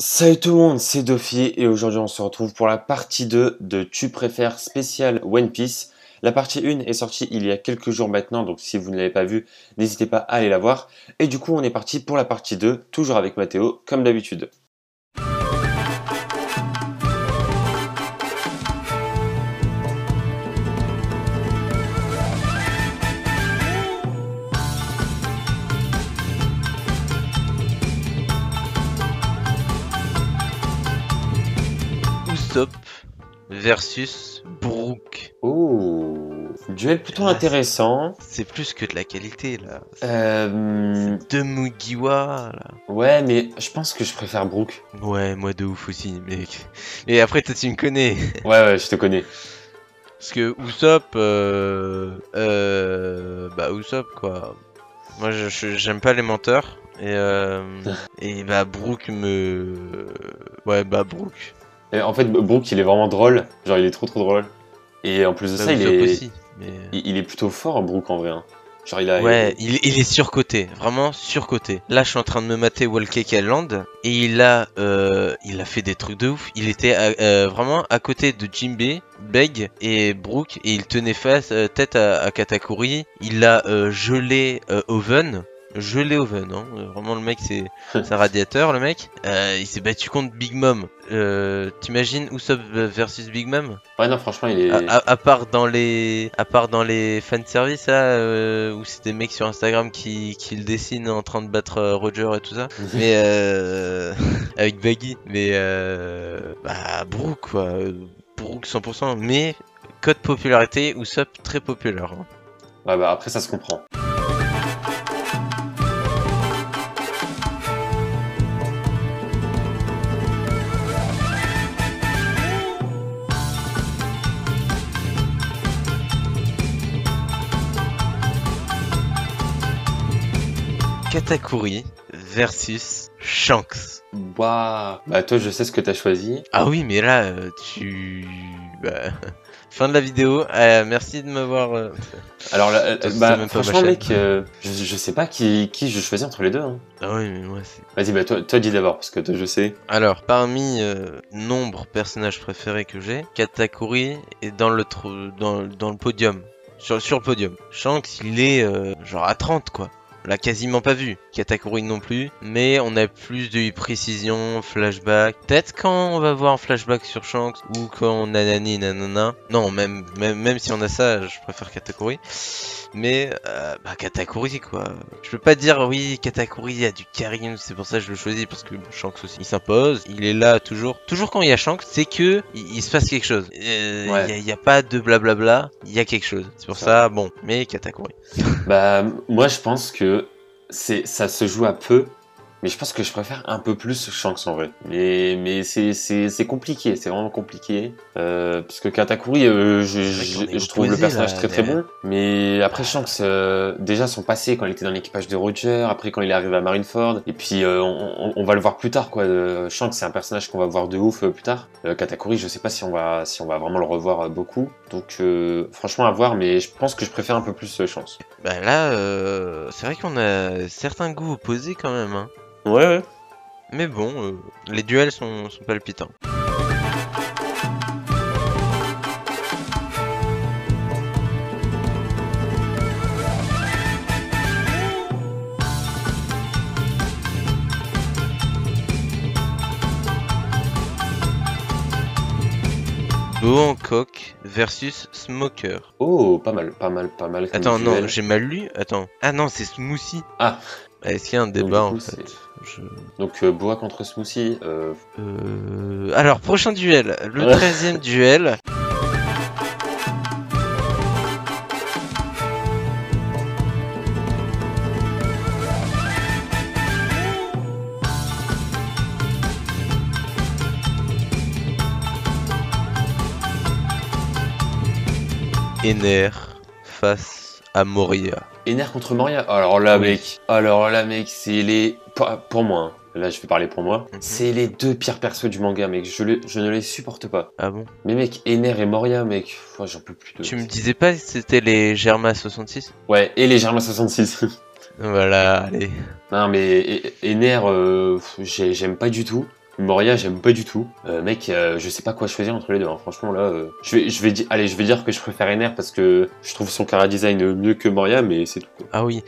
Salut tout le monde, c'est Dofi et aujourd'hui on se retrouve pour la partie 2 de Tu préfères spécial One Piece. La partie 1 est sortie il y a quelques jours maintenant, donc si vous ne l'avez pas vue, n'hésitez pas à aller la voir. Et du coup on est parti pour la partie 2, toujours avec Mathéo, comme d'habitude. Usopp versus Brook. Oh, duel plutôt Là, intéressant. C'est plus que de la qualité là. Euh... De Mugiwara là. Ouais, mais je pense que je préfère Brook. Ouais, moi de ouf aussi, mec. Et après, toi, tu me connais. Ouais, je te connais. Parce que Usopp, bah Usopp quoi. Moi, j'aime pas les menteurs. Et bah Brook ouais, bah Brook. Et en fait, Brook il est vraiment drôle, genre il est trop drôle. Et en plus de Bah ça, Usopp aussi. Mais... il est plutôt fort, Brook en vrai. Hein. Genre Ouais, il est surcoté, vraiment surcoté. Là, je suis en train de me mater Whole Cake Island et il a fait des trucs de ouf. Il était vraiment à côté de Jinbei, Beg et Brook et il tenait tête à Katakuri. Il a gelé Oven. Gelé Oven, hein. Vraiment le mec c'est un radiateur le mec. Il s'est battu contre Big Mom. T'imagines Usopp versus Big Mom? Ouais, non, franchement, il est. À part dans les fanservice là, où c'est des mecs sur Instagram qui le dessinent en train de battre Roger et tout ça, mais avec Baggy, mais bah Brook quoi, Brook 100%, mais code popularité Usopp très populaire. Hein. Ouais, bah après, ça se comprend. Katakuri versus Shanks. Waouh. Bah toi, je sais ce que t'as choisi. Ah oui, mais là, bah, fin de la vidéo. Merci de m'avoir. Alors, bah même pas franchement, ma mec, je sais pas qui je choisis entre les deux. Hein. Ah oui, mais moi c'est. Vas-y, bah toi dis d'abord, parce que toi, je sais. Alors, parmi nombre personnages préférés que j'ai, Katakuri est dans le podium. Sur le podium. Shanks, il est genre à 30 quoi. On l'a quasiment pas vu. Katakuri non plus. Mais on a plus de précision, flashback. Peut-être quand on va voir un flashback sur Shanks ou quand nanani nanana. Non, même si on a ça, je préfère Katakuri. Mais bah Katakuri quoi. Je peux pas dire oui Katakuri a du charisme, c'est pour ça que je le choisis parce que Shanks aussi il s'impose, il est là toujours quand il y a Shanks, c'est que il se passe quelque chose. Ouais. Y a pas de blablabla, il y a quelque chose. C'est pour ça bon, mais Katakuri. Bah moi, je pense que ça se joue à peu. Mais je pense que je préfère un peu plus Shanks en vrai. Mais c'est compliqué, c'est vraiment compliqué. Parce que Katakuri, je trouve le personnage très bon. Mais après Shanks, déjà son passé quand il était dans l'équipage de Roger, après quand il est arrivé à Marineford, et puis on va le voir plus tard quoi. Shanks c'est un personnage qu'on va voir de ouf plus tard. Katakuri, je sais pas si on va vraiment le revoir beaucoup. Donc franchement à voir, mais je pense que je préfère un peu plus Shanks. Bah là, c'est vrai qu'on a certains goûts opposés quand même. Hein. Ouais. Mais bon, les duels sont palpitants. Hancock versus Smoker. Oh, pas mal. Attends, duel. non, j'ai mal lu. Attends. Ah non, c'est Smoothie. Ah. Est-ce qu'il y a un débat en fait Donc Boa contre Smoothie. Alors, prochain duel. Le 13e duel. Ener face à Moria. Ener contre Moria. Alors là, mec, c'est les. Pour moi, hein. Là je vais parler pour moi. C'est les deux pires persos du manga, mec. Je ne les supporte pas. Ah bon? Mais mec, Ener et Moria, mec, j'en peux plus de. Tu me disais pas que c'était les Germa 66? Ouais, et les Germain 66. Voilà, allez. Non, mais Ener, j'aime pas du tout. Moria, j'aime pas du tout. Mec, je sais pas quoi choisir entre les deux. Hein. Franchement, là, allez, je vais dire que je préfère Ener parce que je trouve son chara design mieux que Moria, mais c'est tout. Quoi. Ah oui.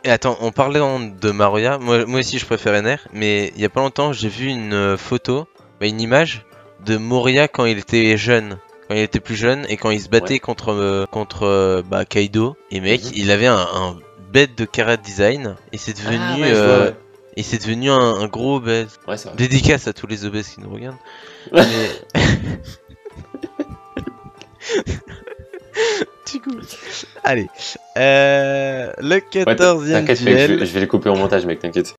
Et attends, on parlait de Maria. Moi aussi, je préfère Ener. Mais il y a pas longtemps, j'ai vu une photo, une image de Moria quand il était jeune. Quand il était plus jeune et quand il se battait contre Kaido. Et mec, il avait un bête de chara design. Et c'est devenu. Ah, ouais, je vois, ouais. Et c'est devenu un gros obèse. Ouais, c'est vrai. Dédicace à tous les obèses qui nous regardent. Mais... Du coup... Allez. Le 14e t'inquiète, duel. mec, je vais les couper au montage, mec, t'inquiète.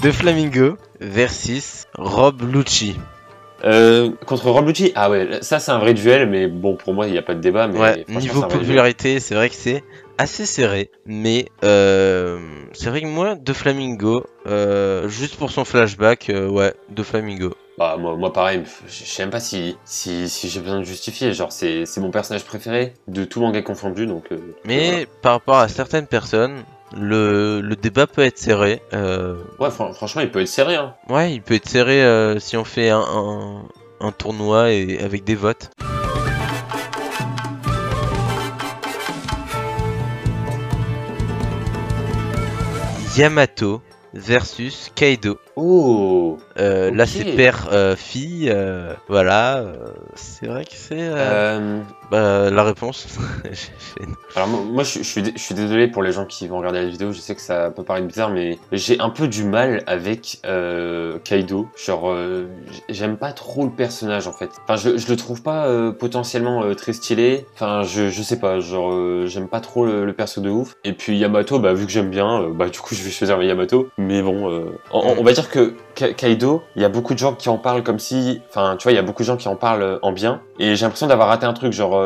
De Flamingo versus Rob Lucci. Contre Rob Lucci, ah ouais, ça c'est un vrai duel, mais bon, pour moi, il n'y a pas de débat. Mais ouais, niveau popularité, c'est vrai que c'est assez serré, mais c'est vrai que moi, De Flamingo, juste pour son flashback, ouais, De Flamingo. Bah, moi pareil, je sais même pas si j'ai besoin de justifier, genre c'est mon personnage préféré de tout manga confondu, donc... mais voilà. par rapport à certaines personnes, le débat peut être serré. Ouais, franchement, il peut être serré. Hein. Ouais, il peut être serré si on fait un tournoi et avec des votes. Yamato versus Kaido. Oh okay. Là c'est père-fille, voilà, c'est vrai que c'est la réponse. Alors moi je suis désolé pour les gens qui vont regarder la vidéo, je sais que ça peut paraître bizarre, mais j'ai un peu du mal avec Kaido, genre j'aime pas trop le personnage en fait, enfin je le trouve pas potentiellement très stylé, enfin je sais pas, genre j'aime pas trop le perso de ouf, et puis Yamato, bah vu que j'aime bien, du coup je vais choisir Yamato, mais bon, on va dire que Kaido, il y a beaucoup de gens qui en parlent comme si... Enfin, tu vois, il y a beaucoup de gens qui en parlent en bien. Et j'ai l'impression d'avoir raté un truc, genre...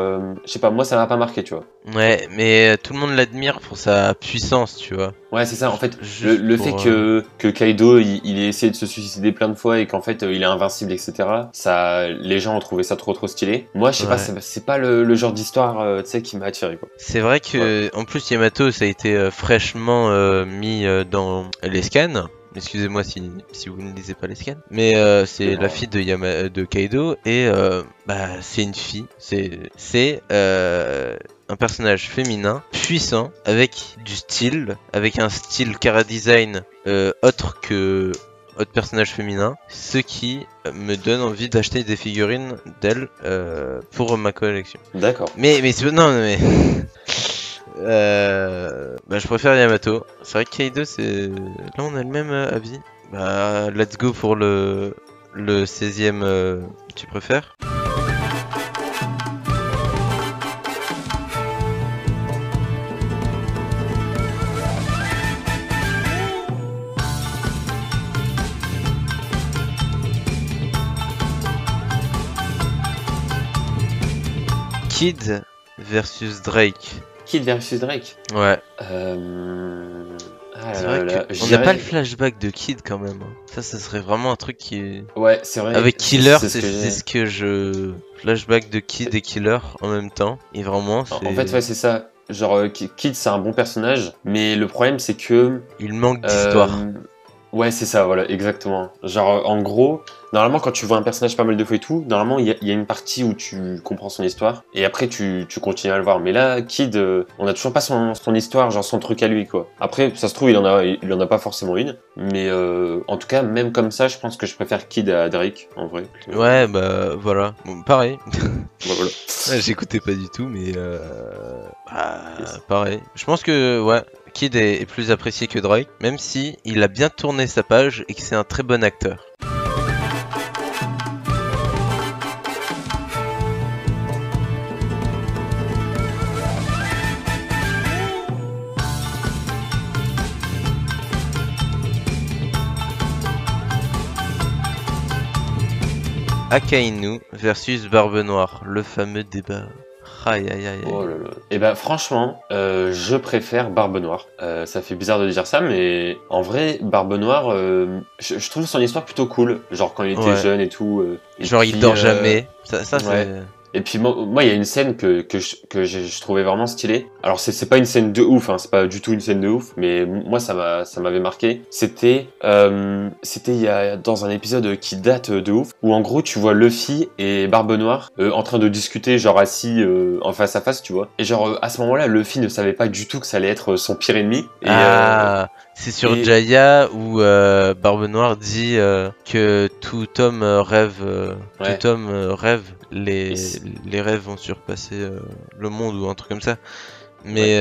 je sais pas, moi, ça m'a pas marqué, tu vois. Ouais, mais tout le monde l'admire pour sa puissance, tu vois. Ouais, c'est ça, en fait, le fait que Kaido, il ait essayé de se suicider plein de fois et qu'en fait, il est invincible, etc. Ça, les gens ont trouvé ça trop stylé. Moi, je sais pas, c'est pas le genre d'histoire, tu sais, qui m'a attiré, quoi. C'est vrai que, en plus, Yamato, ça a été fraîchement mis dans les scans. Excusez-moi si vous ne lisez pas les scans. Mais c'est la fille de Kaido et c'est une fille. C'est un personnage féminin, puissant, avec du style, avec un style chara design autre que autre personnage féminin, ce qui me donne envie d'acheter des figurines d'elle pour ma collection. D'accord. Mais je préfère Yamato. C'est vrai que Kaido, c'est... Là, on a le même avis. Bah, let's go pour le 16ème. Tu préfères? Kid versus Drake. Kid versus Drake. Ouais. C'est vrai on n'a pas le flashback de Kid quand même. Ça serait vraiment un truc qui est... Ouais, c'est vrai. Avec Killer, c'est ce que je... Flashback de Kid et Killer en même temps. Et vraiment, c'est... En fait, ouais, c'est ça. Genre, Kid, c'est un bon personnage. Mais le problème, c'est que... il manque d'histoire. Ouais, c'est ça, voilà, exactement. Genre, en gros, normalement, quand tu vois un personnage pas mal de fois et tout, normalement, il y a une partie où tu comprends son histoire, et après, tu continues à le voir. Mais là, Kid, on a toujours pas son histoire, genre son truc à lui, quoi. Après, ça se trouve, il en a pas forcément une, mais en tout cas, même comme ça, je pense que je préfère Kid à Drake, en vrai. Ouais, bah, voilà. Bon, pareil. Bah, voilà. J'écoutais pas du tout, mais pareil. Je pense que, ouais, Kid est plus apprécié que Drake, même si il a bien tourné sa page et que c'est un très bon acteur. Akainu versus Barbe Noire, le fameux débat. Aïe, aïe, aïe. Oh là là. Et bah franchement, je préfère Barbe Noire. Ça fait bizarre de dire ça, mais en vrai, Barbe Noire, je trouve son histoire plutôt cool. Genre quand il était Ouais. jeune et tout. Et Genre, il puis, dort jamais. Ça ouais. c'est. Et puis il y a une scène que je trouvais vraiment stylée. Alors c'est pas une scène de ouf, hein, c'est pas du tout une scène de ouf, mais moi ça m'avait marqué. C'était il y a dans un épisode qui date de ouf, où en gros tu vois Luffy et Barbe Noire en train de discuter, genre assis en face à face, tu vois. Et genre à ce moment-là, Luffy ne savait pas du tout que ça allait être son pire ennemi. Ah, c'est sur Et Jaya où Barbe Noire dit que tout homme ouais. rêve, Et c'est- les rêves vont surpasser le monde ou un truc comme ça. ouais. Mais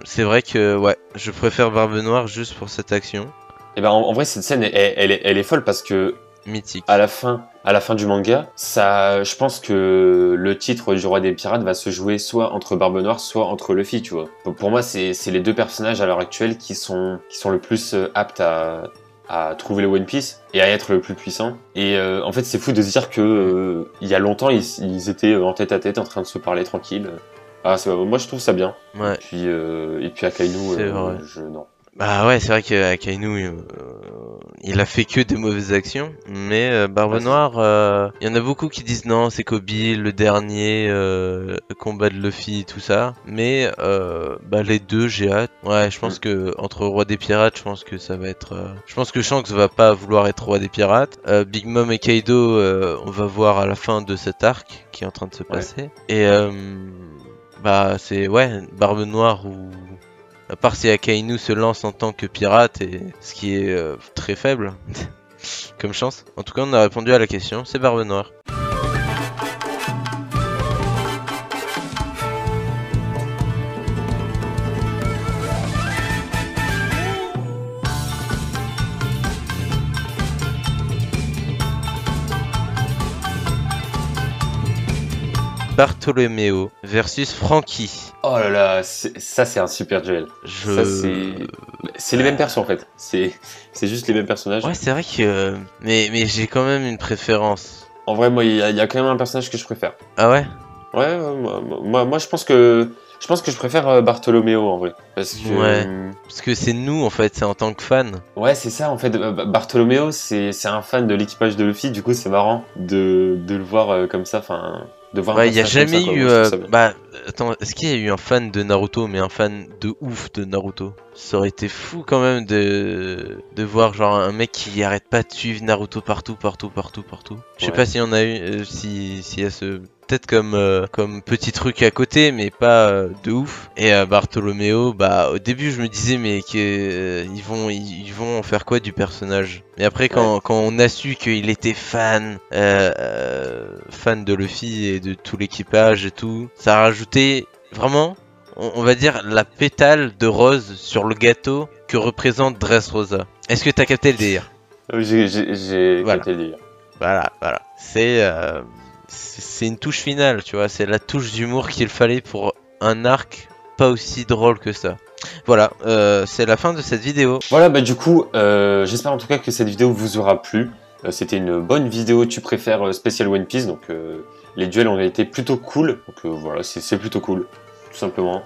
c'est vrai que ouais, je préfère Barbe Noire juste pour cette action Et ben en vrai cette scène elle est folle parce que mythique. à la fin du manga, ça, je pense que le titre du roi des pirates va se jouer soit entre Barbe Noire, soit entre Luffy, tu vois. Donc pour moi, c'est les deux personnages à l'heure actuelle qui sont le plus aptes à trouver le One Piece et à être le plus puissant. Et en fait, c'est fou de se dire que il y a longtemps, ils étaient en tête à tête en train de se parler tranquille. Ah, moi, je trouve ça bien. Ouais, Et puis Akainu, c'est vrai. non. Bah ouais, c'est vrai que Akainu, il a fait que des mauvaises actions, mais Barbe Ouais, c'est ça. Noire, il y en a beaucoup qui disent non, c'est Kobe, le dernier combat de Luffy, tout ça, mais bah les deux, j'ai hâte. Ouais, je pense Mm. que entre Roi des Pirates, je pense que ça va être, je pense que Shanks va pas vouloir être Roi des Pirates. Big Mom et Kaido, on va voir à la fin de cet arc qui est en train de se Ouais. passer, et bah c'est ouais, Barbe Noire ou à part si Akainu se lance en tant que pirate, et ce qui est très faible comme chance. En tout cas, on a répondu à la question, c'est Barbe Noire. Bartolomeo versus Frankie. Oh là là, ça c'est un super duel. Ça c'est les mêmes persos en fait. C'est juste les mêmes personnages. Ouais, c'est vrai que... Mais j'ai quand même une préférence. En vrai, moi il y a quand même un personnage que je préfère. Ah ouais? Ouais, moi je pense que je préfère Bartholoméo en vrai parce que Ouais. Parce que c'est nous, en fait, c'est en tant que fan. ouais, c'est ça en fait. Bartholoméo c'est un fan de l'équipage de Luffy. Du coup, c'est marrant de le voir comme ça. Enfin, de voir un Ouais, il y a personnage comme ça jamais quoi. eu... Moi, je trouve ça bien. Bah, attends, est-ce qu'il y a eu un fan de Naruto, mais un fan de ouf de Naruto? Ça aurait été fou quand même de voir genre un mec qui arrête pas de suivre Naruto partout, partout, partout, partout. Je sais Ouais. pas s'il y en a eu, s'il y a ce... Peut-être comme petit truc à côté, mais pas de ouf. Et Bartolomeo, bah au début je me disais mais que ils vont en faire quoi du personnage? Mais après Ouais. quand on a su qu'il était fan de Luffy et de tout l'équipage et tout, ça a rajouté vraiment, on va dire, la pétale de rose sur le gâteau que représente Dressrosa. Est-ce que t'as capté le délire? J'ai Voilà. capté le délire. Voilà. C'est une touche finale, tu vois. C'est la touche d'humour qu'il fallait pour un arc pas aussi drôle que ça. Voilà, c'est la fin de cette vidéo. Voilà, bah du coup, j'espère en tout cas que cette vidéo vous aura plu. C'était une bonne vidéo tu préfères spécial One Piece, donc les duels ont été plutôt cool. Donc voilà, c'est plutôt cool, tout simplement.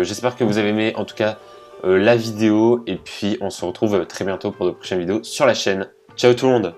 J'espère que vous avez aimé en tout cas la vidéo, et puis on se retrouve très bientôt pour de prochaines vidéos sur la chaîne. Ciao tout le monde!